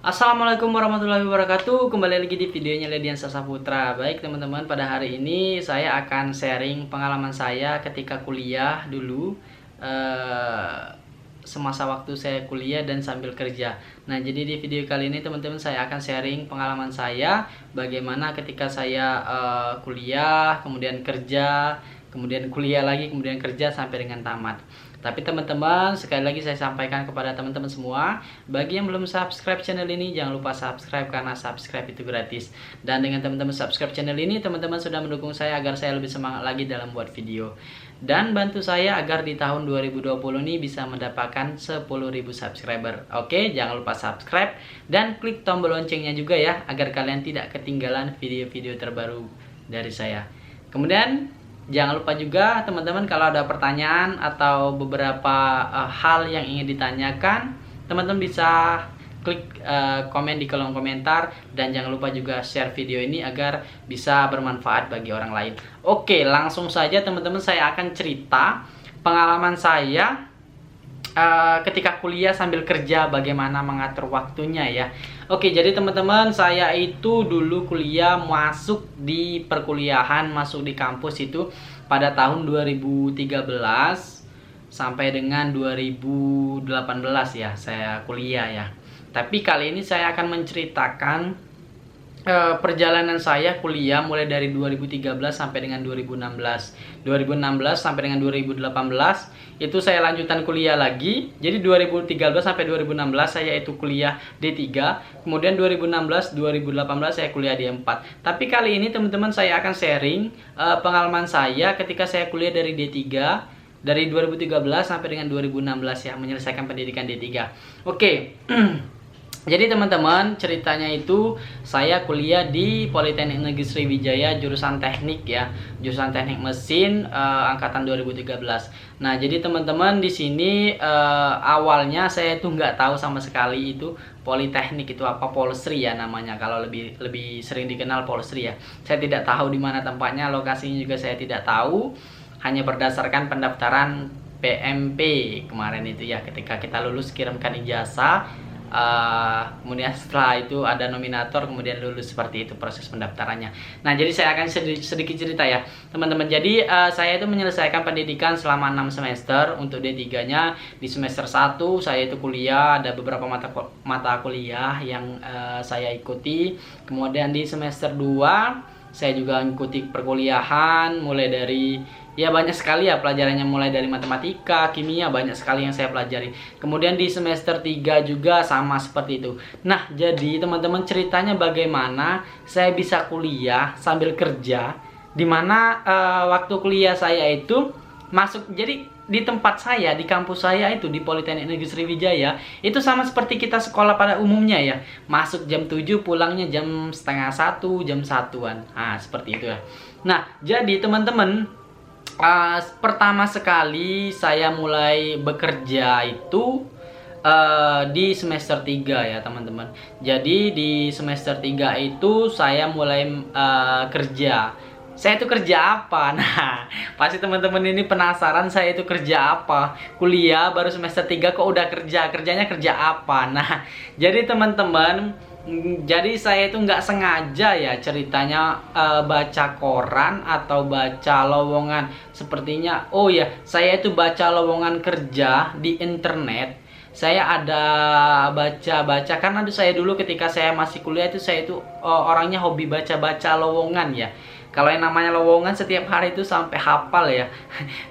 Assalamualaikum warahmatullahi wabarakatuh. Kembali lagi di videonya Ledian Sasaputra. Baik teman-teman, pada hari ini saya akan sharing pengalaman saya ketika kuliah dulu, semasa waktu saya kuliah dan sambil kerja. Nah, jadi di video kali ini teman-teman saya akan sharing pengalaman saya bagaimana ketika saya kuliah, kemudian kerja, kemudian kuliah lagi, kemudian kerja sampai dengan tamat. Tapi teman-teman, sekali lagi saya sampaikan kepada teman-teman semua, bagi yang belum subscribe channel ini, jangan lupa subscribe karena subscribe itu gratis. Dan dengan teman-teman subscribe channel ini, teman-teman sudah mendukung saya agar saya lebih semangat lagi dalam buat video. Dan bantu saya agar di tahun 2020 ini bisa mendapatkan 10.000 subscriber. Oke, jangan lupa subscribe dan klik tombol loncengnya juga ya, agar kalian tidak ketinggalan video-video terbaru dari saya. Kemudian jangan lupa juga teman-teman, kalau ada pertanyaan atau beberapa hal yang ingin ditanyakan, teman-teman bisa klik komen di kolom komentar. Dan jangan lupa juga share video ini agar bisa bermanfaat bagi orang lain. Oke, langsung saja teman-teman, saya akan cerita pengalaman saya ketika kuliah sambil kerja, bagaimana mengatur waktunya ya. Oke, jadi teman-teman, saya itu dulu kuliah masuk di perkuliahan, masuk di kampus itu pada tahun 2013 sampai dengan 2018 ya saya kuliah ya. Tapi kali ini saya akan menceritakan perjalanan saya kuliah mulai dari 2013 sampai dengan 2016. 2016 sampai dengan 2018 itu saya lanjutan kuliah lagi. Jadi 2013 sampai 2016 saya itu kuliah D3. Kemudian 2016 2018 saya kuliah D4. Tapi kali ini teman-teman saya akan sharing pengalaman saya ketika saya kuliah dari D3 dari 2013 sampai dengan 2016 ya, menyelesaikan pendidikan D3. Oke. Jadi teman-teman, ceritanya itu saya kuliah di Politeknik Negeri Sriwijaya jurusan teknik ya, jurusan teknik mesin angkatan 2013. Nah, jadi teman-teman di sini awalnya saya itu nggak tahu sama sekali itu Politeknik itu apa, Polsri ya namanya, kalau lebih sering dikenal Polsri ya. Saya tidak tahu di mana tempatnya, lokasinya juga saya tidak tahu. Hanya berdasarkan pendaftaran PMP kemarin itu ya, ketika kita lulus kirimkan ijazah. Kemudian setelah itu ada nominator, kemudian lulus, seperti itu proses pendaftarannya. Nah, jadi saya akan sedikit cerita ya teman-teman. Jadi saya itu menyelesaikan pendidikan selama 6 semester. Untuk D3-nya di semester 1 saya itu kuliah, ada beberapa mata kuliah yang saya ikuti. Kemudian di semester 2 saya juga mengikuti perkuliahan, mulai dari ya banyak sekali ya pelajarannya, mulai dari matematika, kimia, banyak sekali yang saya pelajari. Kemudian di semester 3 juga sama seperti itu. Nah, jadi teman-teman, ceritanya bagaimana saya bisa kuliah sambil kerja, dimana waktu kuliah saya itu masuk, jadi di tempat saya, di kampus saya itu di Politeknik Negeri Sriwijaya itu sama seperti kita sekolah pada umumnya ya, masuk jam 7, pulangnya jam setengah 1, jam 1-an. Nah, seperti itu ya. Nah, jadi teman-teman, pertama sekali saya mulai bekerja itu di semester 3 ya teman-teman. Jadi di semester 3 itu saya mulai kerja. Saya itu kerja apa? Nah, pasti teman-teman ini penasaran saya itu kerja apa. Kuliah baru semester 3 kok udah kerja. Kerjanya kerja apa? Nah, jadi teman-teman, jadi saya itu nggak sengaja ya ceritanya baca koran atau baca lowongan. Sepertinya, oh ya, saya itu baca lowongan kerja di internet. Saya ada baca-baca, karena saya dulu ketika saya masih kuliah itu saya itu orangnya hobi baca-baca lowongan ya. Kalau yang namanya lowongan setiap hari itu sampai hafal ya.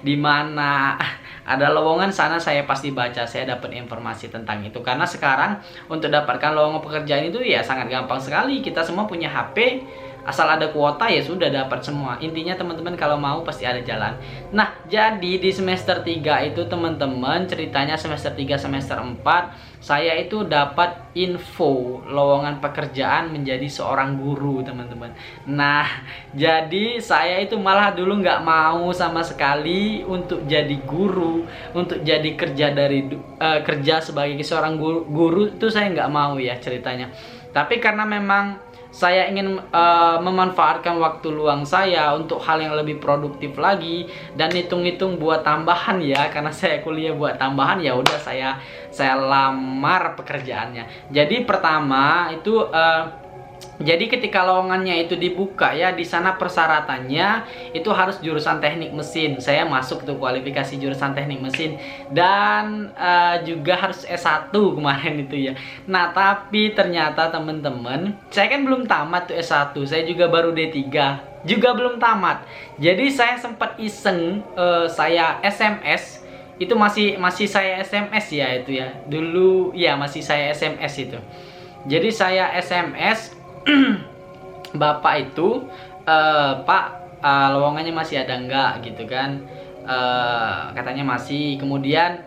Di mana ada lowongan sana saya pasti baca, saya dapat informasi tentang itu. Karena sekarang untuk dapatkan lowongan pekerjaan itu ya sangat gampang sekali. Kita semua punya HP, asal ada kuota ya sudah dapat semua. Intinya teman-teman kalau mau pasti ada jalan. Nah, jadi di semester 3 itu teman-teman, ceritanya semester 3 semester 4 saya itu dapat info lowongan pekerjaan menjadi seorang guru teman-teman. Nah, jadi saya itu malah dulu nggak mau sama sekali untuk jadi guru, untuk jadi kerja sebagai seorang guru itu saya nggak mau ya ceritanya. Tapi karena memang saya ingin memanfaatkan waktu luang saya untuk hal yang lebih produktif lagi dan hitung-hitung buat tambahan ya, karena saya kuliah buat tambahan, ya udah saya lamar pekerjaannya. Jadi pertama itu jadi ketika lowongannya itu dibuka ya, di sana persyaratannya itu harus jurusan teknik mesin. Saya masuk tuh kualifikasi jurusan teknik mesin dan juga harus S1 kemarin itu ya. Nah, tapi ternyata teman-teman, saya kan belum tamat tuh S1. Saya juga baru D3, juga belum tamat. Jadi saya sempat iseng, saya SMS. Itu masih saya SMS ya itu ya. Dulu ya masih saya SMS itu. Jadi saya SMS Bapak itu, Pak, lowongannya masih ada enggak gitu kan. Katanya masih. Kemudian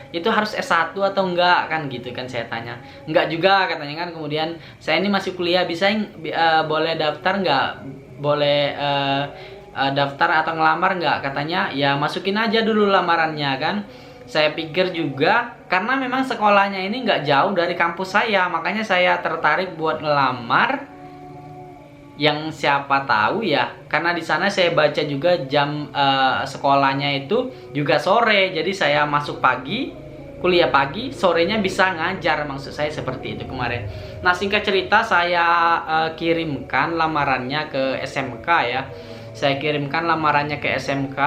itu harus S1 atau enggak kan gitu kan, saya tanya. Enggak juga katanya kan. Kemudian saya ini masih kuliah, bisa boleh daftar enggak? Boleh daftar atau ngelamar enggak? Katanya ya masukin aja dulu lamarannya kan. Saya pikir juga, karena memang sekolahnya ini nggak jauh dari kampus saya, makanya saya tertarik buat ngelamar. Yang siapa tahu ya, karena di sana saya baca juga jam sekolahnya itu juga sore, jadi saya masuk pagi, kuliah pagi, sorenya bisa ngajar, maksud saya seperti itu kemarin. Nah, singkat cerita saya kirimkan lamarannya ke SMK ya. Saya kirimkan lamarannya ke SMK.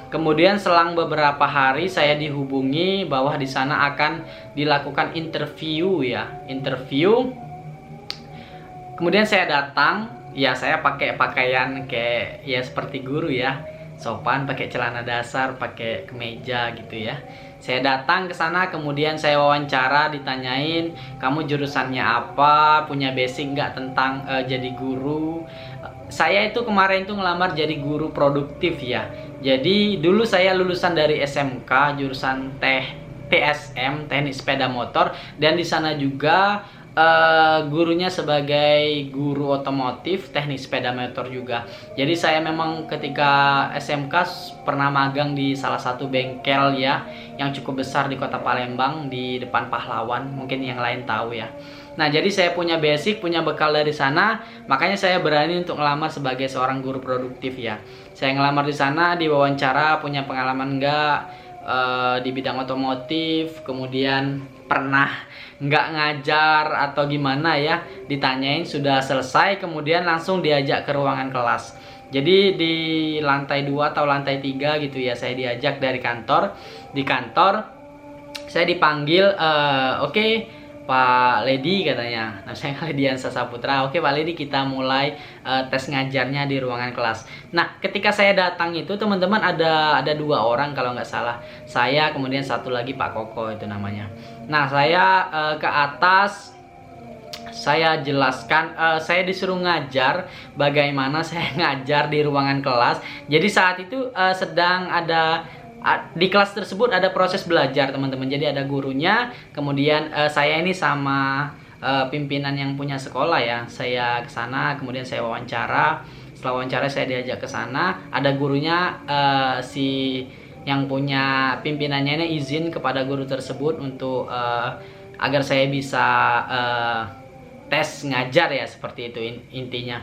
Kemudian selang beberapa hari saya dihubungi bahwa di sana akan dilakukan interview ya, interview. Kemudian saya datang, ya saya pakai pakaian kayak ya seperti guru ya, sopan, pakai celana dasar, pakai kemeja gitu ya. Saya datang ke sana, kemudian saya wawancara, ditanyain kamu jurusannya apa, punya basic nggak tentang jadi guru. Saya itu kemarin itu ngelamar jadi guru produktif ya. Jadi dulu saya lulusan dari SMK jurusan TSM, teknik sepeda motor, dan di sana juga gurunya sebagai guru otomotif, teknik sepeda motor juga. Jadi saya memang ketika SMK pernah magang di salah satu bengkel ya, yang cukup besar di kota Palembang di depan Pahlawan, mungkin yang lain tahu ya. Nah, jadi saya punya basic, punya bekal dari sana, makanya saya berani untuk ngelamar sebagai seorang guru produktif ya. Saya ngelamar di sana, diwawancara, punya pengalaman enggak di bidang otomotif, kemudian pernah nggak ngajar atau gimana ya, ditanyain, sudah selesai, kemudian langsung diajak ke ruangan kelas. Jadi di lantai 2 atau lantai 3 gitu ya, saya diajak dari kantor. Di kantor saya dipanggil, oke, Pak Ledi katanya. Nah, saya Lediansa Saputra. Oke Pak Ledi, kita mulai tes ngajarnya di ruangan kelas. Nah, ketika saya datang itu teman-teman ada 2 orang kalau nggak salah. Saya, kemudian satu lagi Pak Koko itu namanya. Nah, saya ke atas, saya jelaskan, saya disuruh ngajar bagaimana saya ngajar di ruangan kelas. Jadi saat itu sedang ada di kelas tersebut ada proses belajar teman-teman. Jadi ada gurunya, kemudian saya ini sama pimpinan yang punya sekolah ya. Saya ke sana, kemudian saya wawancara. Setelah wawancara saya diajak ke sana. Ada gurunya, si yang punya pimpinannya ini izin kepada guru tersebut untuk agar saya bisa tes ngajar ya, seperti itu intinya.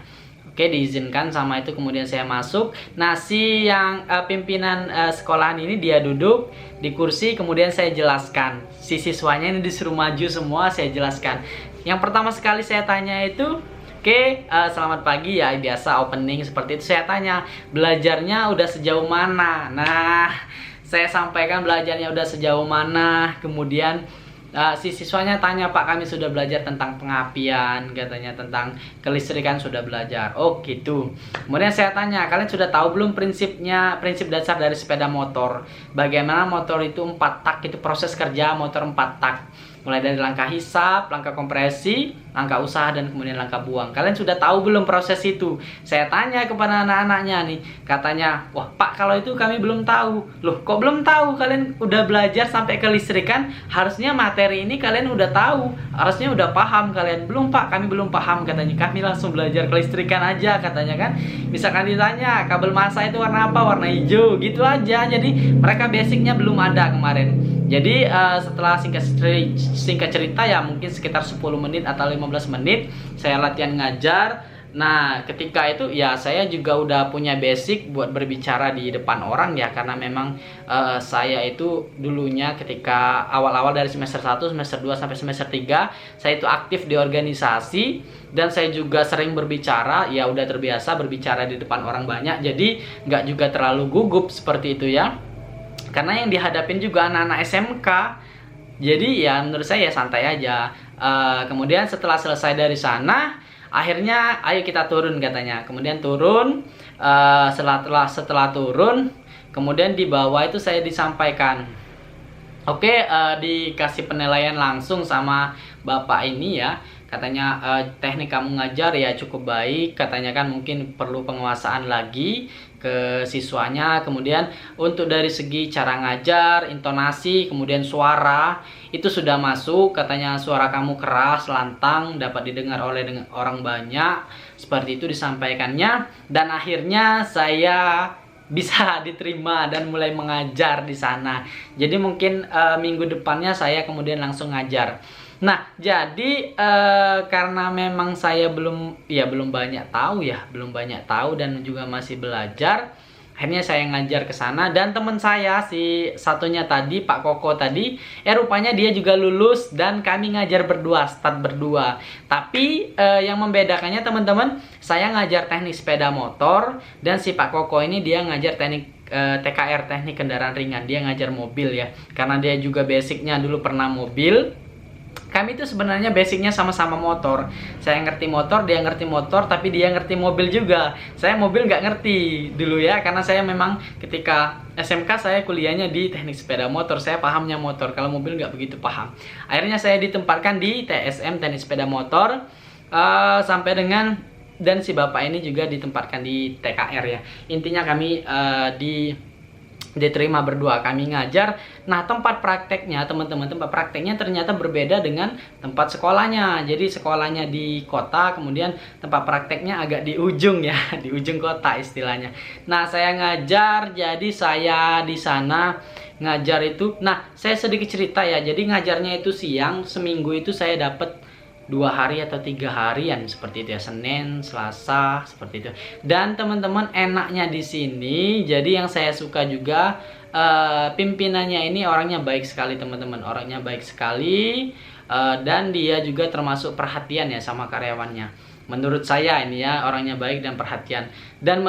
Oke, diizinkan sama itu, kemudian saya masuk. Nah, si yang pimpinan sekolahan ini dia duduk di kursi, kemudian saya jelaskan. Si siswanya ini disuruh maju semua, saya jelaskan. Yang pertama sekali saya tanya itu, oke, selamat pagi ya, biasa opening seperti itu. Saya tanya, belajarnya udah sejauh mana? Nah, saya sampaikan belajarnya udah sejauh mana. Kemudian si siswanya tanya, Pak, kami sudah belajar tentang pengapian, katanya tentang kelistrikan sudah belajar. Oh gitu. Kemudian saya tanya, kalian sudah tahu belum prinsip dasar dari sepeda motor? Bagaimana motor itu 4 tak, itu proses kerja motor 4 tak. Mulai dari langkah hisap, langkah kompresi, langkah usaha, dan kemudian langkah buang. Kalian sudah tahu belum proses itu? Saya tanya kepada anak-anaknya nih. Katanya, wah Pak, kalau itu kami belum tahu. Loh, kok belum tahu? Kalian udah belajar sampai kelistrikan, harusnya materi ini kalian udah tahu. Harusnya udah paham kalian. Belum Pak, kami belum paham, katanya. Kami langsung belajar kelistrikan aja, katanya kan. Misalkan ditanya, kabel massa itu warna apa? Warna hijau, gitu aja. Jadi mereka basicnya belum ada kemarin. Jadi setelah singkat cerita ya mungkin sekitar 10 menit atau 15 menit saya latihan ngajar. Nah, ketika itu ya saya juga udah punya basic buat berbicara di depan orang ya, karena memang saya itu dulunya ketika awal-awal dari semester 1, semester 2 sampai semester 3 saya itu aktif di organisasi, dan saya juga sering berbicara, ya udah terbiasa berbicara di depan orang banyak, jadi nggak juga terlalu gugup seperti itu ya. Karena yang dihadapin juga anak-anak SMK, jadi ya menurut saya ya santai aja. Kemudian setelah selesai dari sana, akhirnya ayo kita turun katanya. Kemudian turun, setelah turun, kemudian di bawah itu saya disampaikan, oke, dikasih penilaian langsung sama bapak ini ya. Katanya teknik kamu ngajar ya cukup baik, katanya kan mungkin perlu penguasaan lagi ke siswanya. Kemudian untuk dari segi cara ngajar, intonasi, kemudian suara itu sudah masuk, katanya suara kamu keras, lantang, dapat didengar oleh orang banyak. Seperti itu disampaikannya, dan akhirnya saya bisa diterima dan mulai mengajar di sana. Jadi mungkin minggu depannya saya kemudian langsung ngajar. Nah, jadi karena memang saya belum banyak tahu dan juga masih belajar, akhirnya saya ngajar ke sana. Dan teman saya si satunya tadi, Pak Koko tadi, rupanya dia juga lulus dan kami ngajar berdua, start berdua. Tapi yang membedakannya teman-teman, saya ngajar teknik sepeda motor, dan si Pak Koko ini dia ngajar teknik TKR, teknik kendaraan ringan. Dia ngajar mobil ya, karena dia juga basicnya dulu pernah mobil. Kami itu sebenarnya basicnya sama-sama motor. Saya ngerti motor, dia ngerti motor, tapi dia ngerti mobil juga. Saya mobil nggak ngerti dulu ya, karena saya memang ketika SMK saya kuliahnya di teknik sepeda motor. Saya pahamnya motor, kalau mobil nggak begitu paham. Akhirnya saya ditempatkan di TSM, teknik sepeda motor, sampai dengan, dan si bapak ini juga ditempatkan di TKR ya. Intinya kami diterima berdua, kami ngajar. Nah, tempat prakteknya teman-teman, tempat prakteknya ternyata berbeda dengan tempat sekolahnya. Jadi sekolahnya di kota, kemudian tempat prakteknya agak di ujung ya, di ujung kota istilahnya. Nah, saya ngajar, jadi saya di sana ngajar itu. Nah, saya sedikit cerita ya. Jadi ngajarnya itu siang, seminggu itu saya dapat 2 hari atau 3 harian seperti itu ya, Senin, Selasa, seperti itu. Dan teman-teman, enaknya di sini, jadi yang saya suka juga pimpinannya ini orangnya baik sekali teman-teman, orangnya baik sekali, dan dia juga termasuk perhatian ya sama karyawannya. Menurut saya ini ya, orangnya baik dan perhatian, dan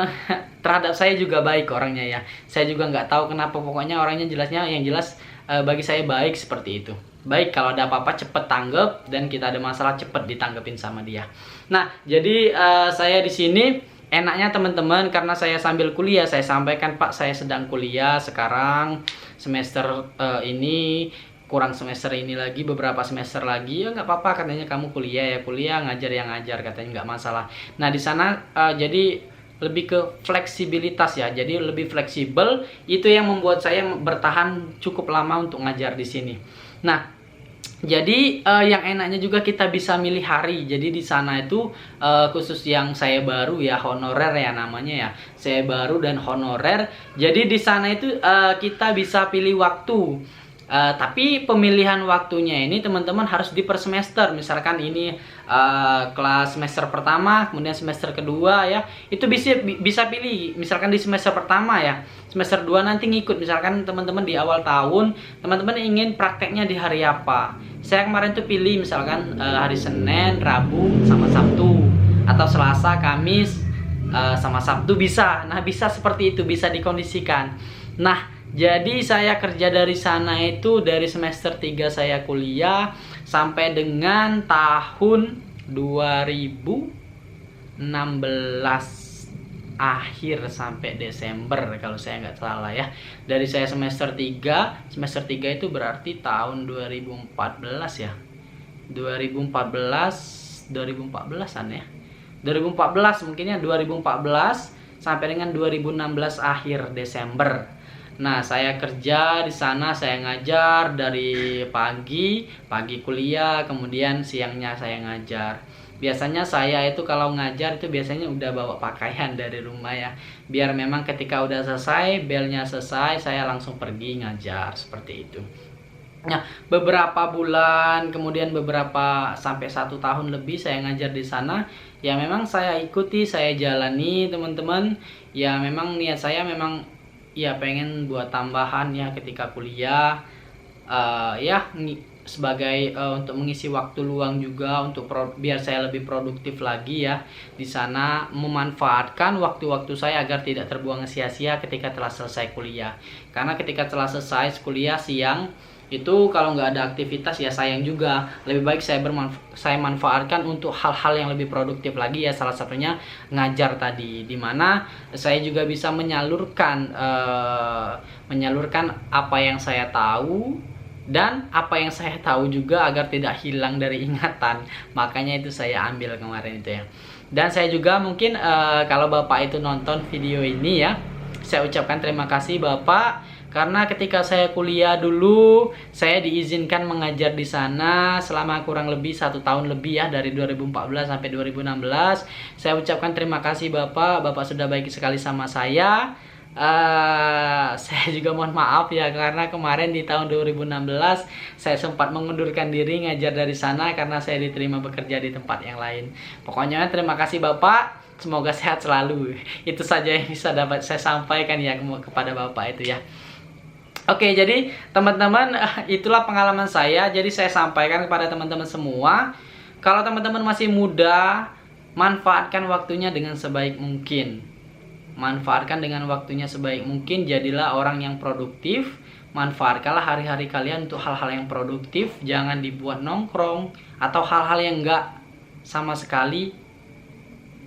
terhadap saya juga baik orangnya ya. Saya juga nggak tahu kenapa, pokoknya orangnya jelasnya yang jelas bagi saya baik seperti itu. Baik, kalau ada apa-apa cepet tanggap, dan kita ada masalah cepet ditanggepin sama dia. Nah, jadi saya di sini enaknya teman-teman, karena saya sambil kuliah, saya sampaikan, Pak, saya sedang kuliah sekarang semester ini, kurang semester ini lagi, beberapa semester lagi. Ya nggak apa-apa, katanya kamu kuliah ya kuliah, ngajar yang ngajar, katanya nggak masalah. Nah, di sana jadi lebih ke fleksibilitas ya, jadi lebih fleksibel. Itu yang membuat saya bertahan cukup lama untuk ngajar di sini. Nah, jadi yang enaknya juga kita bisa milih hari. Jadi di sana itu khusus yang saya baru ya, honorer ya namanya ya, saya baru dan honorer. Jadi di sana itu kita bisa pilih waktu. Tapi pemilihan waktunya ini teman-teman harus di per semester. Misalkan ini kelas semester pertama, kemudian semester kedua ya, itu bisa pilih. Misalkan di semester pertama ya, semester 2 nanti ngikut. Misalkan teman-teman di awal tahun, teman-teman ingin prakteknya di hari apa. Saya kemarin tuh pilih misalkan hari Senin, Rabu, sama Sabtu, atau Selasa, Kamis, sama Sabtu bisa. Nah, bisa seperti itu, bisa dikondisikan. Nah, jadi saya kerja dari sana itu dari semester 3 saya kuliah sampai dengan tahun 2016 akhir sampai Desember kalau saya nggak salah ya. Dari saya semester 3 itu berarti tahun 2014 ya. 2014-an ya. 2014 mungkinnya 2014 sampai dengan 2016 akhir Desember. Nah, saya kerja di sana, saya ngajar dari pagi kuliah, kemudian siangnya saya ngajar. Biasanya saya itu kalau ngajar itu biasanya udah bawa pakaian dari rumah ya. Biar memang ketika udah selesai, belnya selesai, saya langsung pergi ngajar, seperti itu. Nah, beberapa bulan, kemudian beberapa sampai 1 tahun lebih saya ngajar di sana. Ya memang saya ikuti, saya jalani teman-teman. Ya memang niat saya memang ya pengen buat tambahan ya ketika kuliah. Sebagai untuk mengisi waktu luang juga untuk biar saya lebih produktif lagi ya di sana, memanfaatkan waktu-waktu saya agar tidak terbuang sia-sia ketika telah selesai kuliah. Karena ketika telah selesai kuliah siang itu kalau nggak ada aktivitas ya sayang juga. Lebih baik saya manfaatkan untuk hal-hal yang lebih produktif lagi ya, salah satunya ngajar tadi, dimana saya juga bisa menyalurkan apa yang saya tahu dan apa yang saya tahu juga agar tidak hilang dari ingatan. Makanya itu saya ambil kemarin itu ya. Dan saya juga mungkin kalau Bapak itu nonton video ini ya, saya ucapkan terima kasih Bapak, karena ketika saya kuliah dulu saya diizinkan mengajar di sana selama kurang lebih 1 tahun lebih ya, dari 2014 sampai 2016. Saya ucapkan terima kasih Bapak sudah baik sekali sama saya. Saya juga mohon maaf ya, karena kemarin di tahun 2016 saya sempat mengundurkan diri ngajar dari sana karena saya diterima bekerja di tempat yang lain. Pokoknya terima kasih Bapak, semoga sehat selalu. Itu saja yang bisa dapat saya sampaikan ya kepada Bapak itu ya. Oke, jadi teman-teman, itulah pengalaman saya. Jadi saya sampaikan kepada teman-teman semua, kalau teman-teman masih muda, manfaatkan waktunya dengan sebaik mungkin. Manfaatkan dengan waktunya sebaik mungkin, jadilah orang yang produktif. Manfaatkanlah hari-hari kalian untuk hal-hal yang produktif. Jangan dibuat nongkrong atau hal-hal yang enggak sama sekali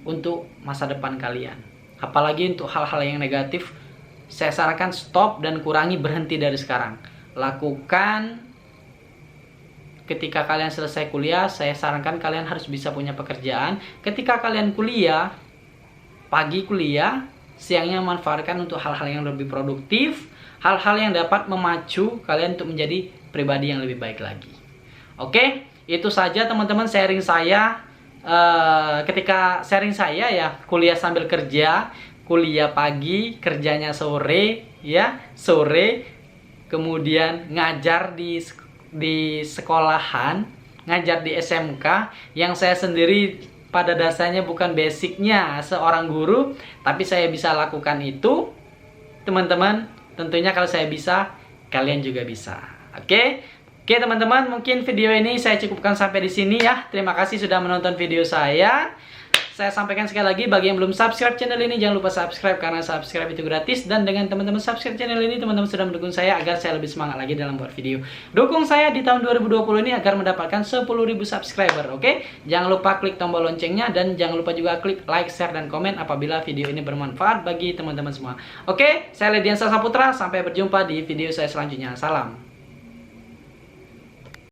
untuk masa depan kalian. Apalagi untuk hal-hal yang negatif, saya sarankan stop dan kurangi, berhenti dari sekarang. Lakukan ketika kalian selesai kuliah. Saya sarankan kalian harus bisa punya pekerjaan. Ketika kalian kuliah, pagi kuliah, siangnya manfaatkan untuk hal-hal yang lebih produktif, hal-hal yang dapat memacu kalian untuk menjadi pribadi yang lebih baik lagi. Oke, itu saja teman-teman sharing saya. Ketika sharing saya ya, kuliah sambil kerja, kuliah pagi, kerjanya sore ya, sore, kemudian ngajar di sekolahan, ngajar di SMK yang saya sendiri pada dasarnya bukan basicnya seorang guru, tapi saya bisa lakukan itu. Teman-teman, tentunya kalau saya bisa, kalian juga bisa. Oke teman-teman, mungkin video ini saya cukupkan sampai di sini ya. Terima kasih sudah menonton video saya. Saya sampaikan sekali lagi, bagi yang belum subscribe channel ini, jangan lupa subscribe, karena subscribe itu gratis. Dan dengan teman-teman subscribe channel ini, teman-teman sudah mendukung saya agar saya lebih semangat lagi dalam buat video. Dukung saya di tahun 2020 ini agar mendapatkan 10.000 subscriber, oke? Jangan lupa klik tombol loncengnya, dan jangan lupa juga klik like, share, dan komen apabila video ini bermanfaat bagi teman-teman semua. Oke, saya Lediansa Saputra, sampai berjumpa di video saya selanjutnya. Salam.